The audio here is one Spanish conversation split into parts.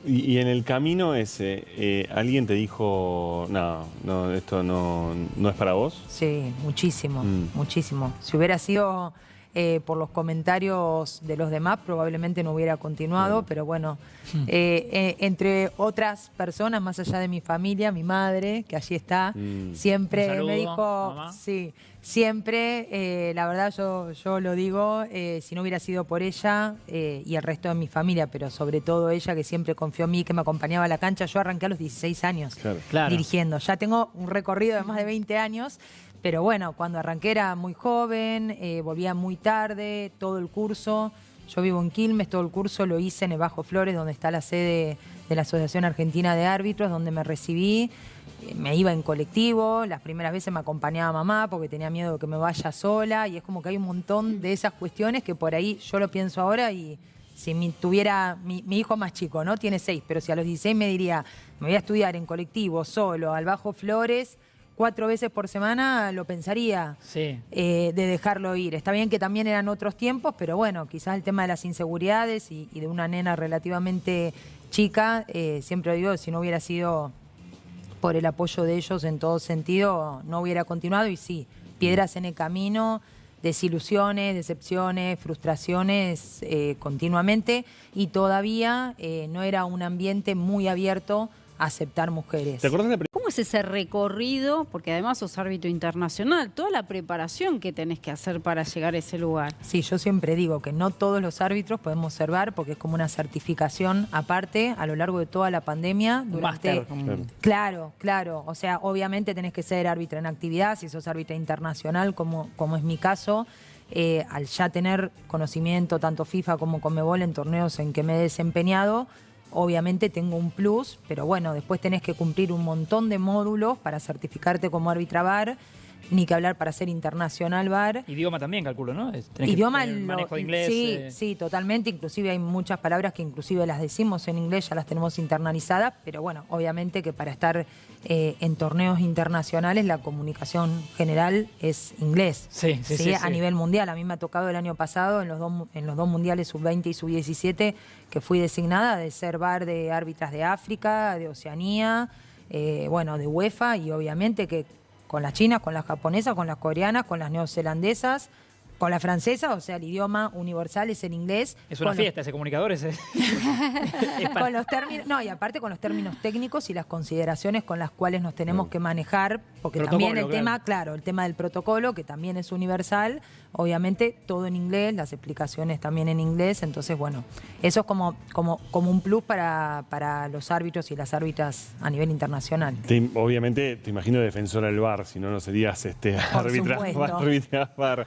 Y en el camino ese, ¿alguien te dijo, no, esto no es para vos? Sí, muchísimo, muchísimo. Si hubiera sido por los comentarios de los demás, probablemente no hubiera continuado, pero bueno, entre otras personas, más allá de mi familia, mi madre, que allí está, siempre Un saludo, me dijo, mamá. sí, siempre, la verdad yo lo digo, si no hubiera sido por ella y el resto de mi familia, pero sobre todo ella que siempre confió en mí, que me acompañaba a la cancha, yo arranqué a los 16 años Claro. dirigiendo. Ya tengo un recorrido de más de 20 años, pero bueno, cuando arranqué era muy joven, volvía muy tarde, todo el curso. Yo vivo en Quilmes, todo el curso lo hice en el Bajo Flores, donde está la sede de la Asociación Argentina de Árbitros, donde me recibí. Me iba en colectivo, las primeras veces me acompañaba mamá porque tenía miedo de que me vaya sola, y es como que hay un montón de esas cuestiones que por ahí yo lo pienso ahora y si tuviera mi hijo más chico, ¿no? Tiene 6, pero si a los 16 me diría, me voy a estudiar en colectivo, solo, al Bajo Flores, 4 veces por semana, lo pensaría de dejarlo ir. Está bien que también eran otros tiempos, pero bueno, quizás el tema de las inseguridades y de una nena relativamente chica, siempre digo, si no hubiera sido por el apoyo de ellos en todo sentido, no hubiera continuado. Y sí, piedras en el camino, desilusiones, decepciones, frustraciones continuamente, y todavía no era un ambiente muy abierto a aceptar mujeres. ¿Te acuerdas de la ¿Cómo es ese recorrido? Porque además sos árbitro internacional, toda la preparación que tenés que hacer para llegar a ese lugar. Sí, yo siempre digo que no todos los árbitros podemos observar porque es como una certificación aparte a lo largo de toda la pandemia. Máster. Claro, claro. O sea, obviamente tenés que ser árbitra en actividad, si sos árbitra internacional, como es mi caso. Al ya tener conocimiento tanto FIFA como Conmebol en torneos en que me he desempeñado, obviamente tengo un plus, pero bueno, después tenés que cumplir un montón de módulos para certificarte como árbitra VAR, ni que hablar para ser internacional VAR. Idioma también, calculo, ¿no? Tenés Idioma, que tener manejo de inglés. Sí, sí, totalmente. Inclusive hay muchas palabras que inclusive las decimos en inglés, ya las tenemos internalizadas, pero bueno, obviamente que para estar en torneos internacionales la comunicación general es inglés. Sí. A nivel mundial. A mí me ha tocado el año pasado en los dos mundiales sub-20 y sub-17 que fui designada de ser VAR de árbitras de África, de Oceanía, bueno, de UEFA, y obviamente que con las chinas, con las japonesas, con las coreanas, con las neozelandesas, con la francesa, o sea, el idioma universal es el inglés. Es una fiesta, ese comunicador es con los términos, no, y aparte con los términos técnicos y las consideraciones con las cuales nos tenemos que manejar, porque Protocolo, también el tema, claro, el tema del protocolo, que también es universal, obviamente todo en inglés, las explicaciones también en inglés, entonces bueno, eso es como un plus para los árbitros y las árbitras a nivel internacional. Obviamente, te imagino defensora del VAR, si no, no serías árbitra VAR.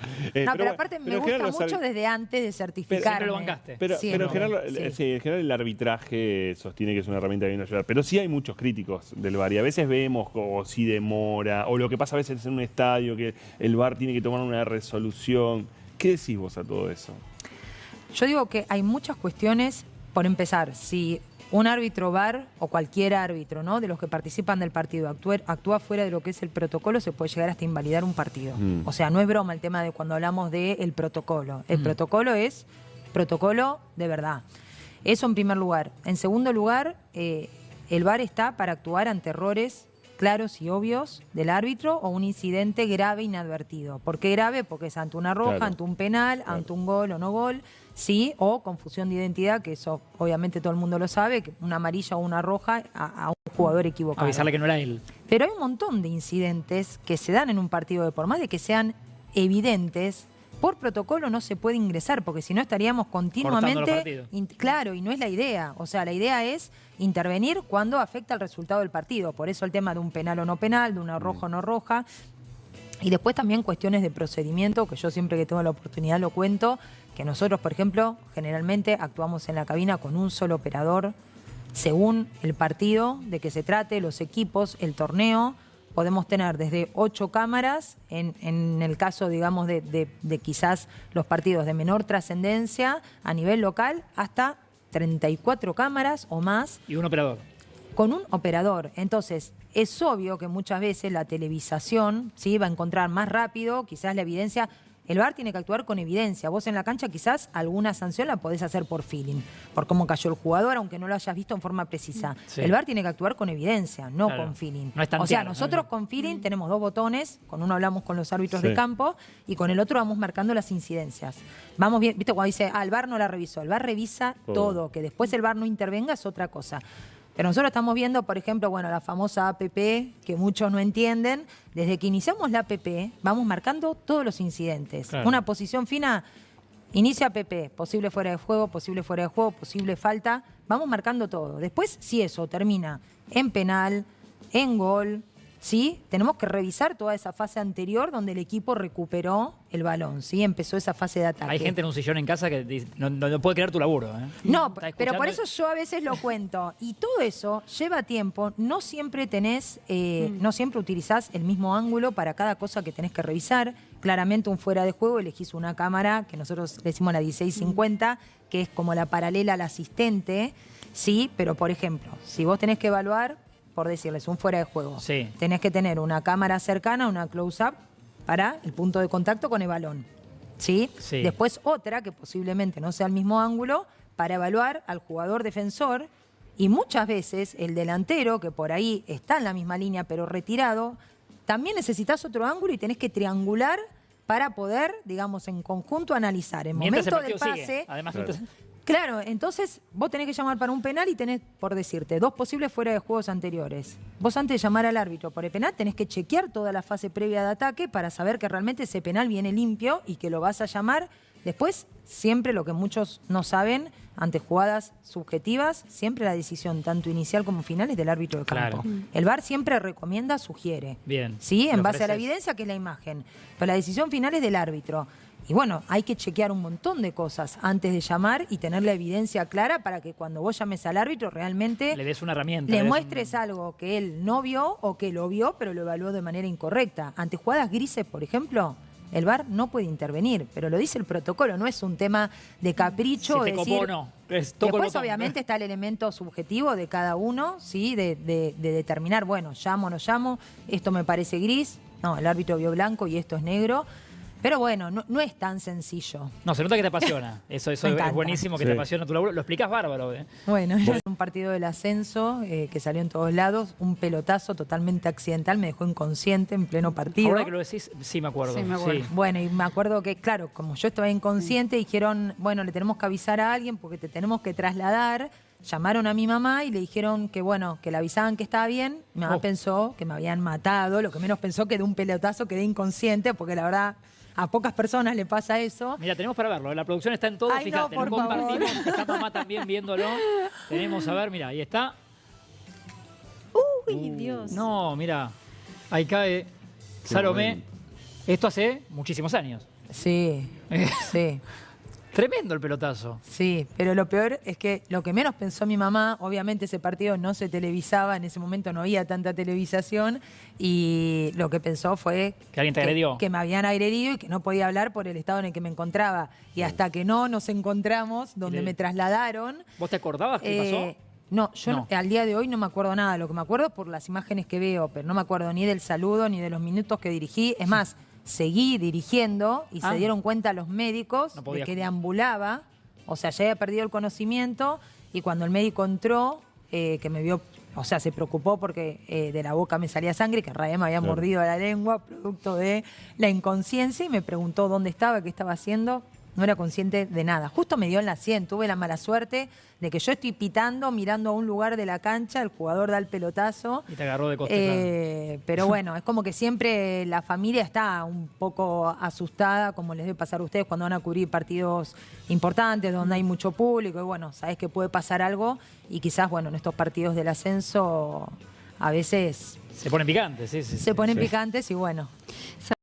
Pero aparte me gusta mucho desde antes de certificarme. Siempre lo bancaste. Pero en general el arbitraje sostiene que es una herramienta que viene a ayudar. Pero sí hay muchos críticos del VAR. Y a veces vemos o si demora, o lo que pasa a veces en un estadio, que el VAR tiene que tomar una resolución. ¿Qué decís vos a todo eso? Yo digo que hay muchas cuestiones. Por empezar, si un árbitro VAR o cualquier árbitro, ¿no?, de los que participan del partido actúa fuera de lo que es el protocolo, se puede llegar hasta invalidar un partido. O sea, no es broma el tema de cuando hablamos del protocolo. El protocolo es protocolo de verdad. Eso en primer lugar. En segundo lugar, el VAR está para actuar ante errores claros y obvios del árbitro o un incidente grave inadvertido. ¿Por qué grave? Porque es ante una roja, ante un penal, ante un gol o no gol, sí, o confusión de identidad, que eso obviamente todo el mundo lo sabe, que una amarilla o una roja a un jugador equivocado. Avisarle que no era él. Pero hay un montón de incidentes que se dan en un partido por más de que sean evidentes, por protocolo no se puede ingresar, porque si no estaríamos continuamente... Claro, y no es la idea. O sea, la idea es intervenir cuando afecta el resultado del partido. Por eso el tema de un penal o no penal, de una roja o no roja. Y después también cuestiones de procedimiento, que yo siempre que tengo la oportunidad lo cuento, que nosotros, por ejemplo, generalmente actuamos en la cabina con un solo operador, según el partido de que se trate, los equipos, el torneo. Podemos tener desde 8 cámaras, en el caso, digamos, de quizás los partidos de menor trascendencia a nivel local, hasta 34 cámaras o más. Y un operador. Con un operador. Entonces, es obvio que muchas veces la televisación, ¿sí?, va a encontrar más rápido, quizás la evidencia, El VAR tiene que actuar con evidencia. Vos en la cancha quizás alguna sanción la podés hacer por feeling, por cómo cayó el jugador, aunque no lo hayas visto en forma precisa. Sí. El VAR tiene que actuar con evidencia, no Claro. con feeling. No es o sea, tantear, nosotros ¿no? con feeling tenemos 2 botones, con uno hablamos con los árbitros Sí. de campo y con el otro vamos marcando las incidencias. Vamos bien, ¿viste? Cuando dice, el VAR no la revisó, el VAR revisa todo, que después el VAR no intervenga es otra cosa. Pero nosotros estamos viendo, por ejemplo, bueno, la famosa APP, que muchos no entienden. Desde que iniciamos la APP, vamos marcando todos los incidentes. Claro. Una posición fina, inicia APP, posible fuera de juego, posible falta. Vamos marcando todo. Después, si eso termina en penal, en gol, ¿sí? Tenemos que revisar toda esa fase anterior donde el equipo recuperó el balón, ¿sí? Empezó esa fase de ataque. Hay gente en un sillón en casa que dice, no puede creer tu laburo. No, Está pero por escuchando. eso yo a veces lo cuento. Y todo eso lleva tiempo. No siempre tenés, no siempre utilizás el mismo ángulo para cada cosa que tenés que revisar. Claramente un fuera de juego elegís una cámara, que nosotros le decimos la 1650, que es como la paralela al asistente, ¿sí? Pero, por ejemplo, si vos tenés que evaluar, por decirles, un fuera de juego, Sí. tenés que tener una cámara cercana, una close-up, para el punto de contacto con el balón. ¿Sí? Sí. Después otra, que posiblemente no sea el mismo ángulo, para evaluar al jugador defensor. Y muchas veces el delantero, que por ahí está en la misma línea pero retirado, también necesitas otro ángulo y tenés que triangular para poder, digamos, en conjunto analizar el Mientras el momento del partido pase. sigue. Además, Claro. Claro, entonces vos tenés que llamar para un penal y tenés, por decirte, 2 posibles fuera de juegos anteriores. Vos antes de llamar al árbitro por el penal tenés que chequear toda la fase previa de ataque para saber que realmente ese penal viene limpio y que lo vas a llamar. Después, siempre lo que muchos no saben, ante jugadas subjetivas, siempre la decisión, tanto inicial como final, es del árbitro de campo. Claro. El VAR siempre recomienda, sugiere. Bien. ¿Sí? En Lo base a la ofreces. evidencia, que es la imagen. Pero la decisión final es del árbitro. Y bueno, hay que chequear un montón de cosas antes de llamar y tener la evidencia clara para que cuando vos llames al árbitro realmente Le des una herramienta. le des muestres algo que él no vio o que lo vio pero lo evaluó de manera incorrecta. Ante jugadas grises, por ejemplo, el VAR no puede intervenir, pero lo dice el protocolo, no es un tema de capricho. Si te decir, copó o no. Es toco el Después, botón. obviamente, está el elemento subjetivo de cada uno, ¿sí? De determinar, bueno, llamo o no llamo, esto me parece gris, no, el árbitro vio blanco y esto es negro. Pero bueno, no es tan sencillo. No, se nota que te apasiona. Eso Me es encanta. buenísimo que Sí. te apasiona tu laburo. Lo explicás bárbaro. Bueno, es un partido del ascenso que salió en todos lados, un pelotazo totalmente accidental, me dejó inconsciente en pleno partido. Ahora que lo decís, sí me acuerdo. Sí, me acuerdo. Sí. Bueno, y me acuerdo que, claro, como yo estaba inconsciente, dijeron, bueno, le tenemos que avisar a alguien porque te tenemos que trasladar. Llamaron a mi mamá y le dijeron que, bueno, que le avisaban que estaba bien. Mi mamá Oh. pensó que me habían matado, lo que menos pensó que de un pelotazo quedé inconsciente, porque la verdad a pocas personas le pasa eso. Mira, tenemos para verlo. La producción está en todo, Ay, no, fíjate. por lo favor. compartimos. Está mamá también viéndolo. Tenemos, a ver, mira, ahí está. Uy, Dios. No, mira. Ahí cae Salomé. bueno. Esto hace muchísimos años. Sí, sí. Tremendo el pelotazo. Sí, pero lo peor es que lo que menos pensó mi mamá, obviamente ese partido no se televisaba, en ese momento no había tanta televisación, y lo que pensó fue Que alguien te agredió. que me habían agredido y que no podía hablar por el estado en el que me encontraba. Y hasta que no nos encontramos, donde le- me trasladaron... ¿Vos te acordabas qué pasó? No, yo No. al día de hoy no me acuerdo nada. Lo que me acuerdo es por las imágenes que veo, pero no me acuerdo ni del saludo ni de los minutos que dirigí. Es más, seguí dirigiendo y Ah. se dieron cuenta los médicos No de podía. que deambulaba, o sea, ya había perdido el conocimiento y cuando el médico entró, que me vio, o sea, se preocupó porque de la boca me salía sangre, que Raem me había Claro. mordido la lengua, producto de la inconsciencia, y me preguntó dónde estaba, qué estaba haciendo. No era consciente de nada. Justo me dio en la 100. Tuve la mala suerte de que yo estoy pitando, mirando a un lugar de la cancha, el jugador da el pelotazo. Y te agarró de coste. Pero bueno, es como que siempre la familia está un poco asustada, como les debe pasar a ustedes cuando van a cubrir partidos importantes, donde hay mucho público. Y bueno, sabes que puede pasar algo. Y quizás, bueno, en estos partidos del ascenso a veces Se ponen picantes, sí, sí. se ponen Sí. picantes y bueno.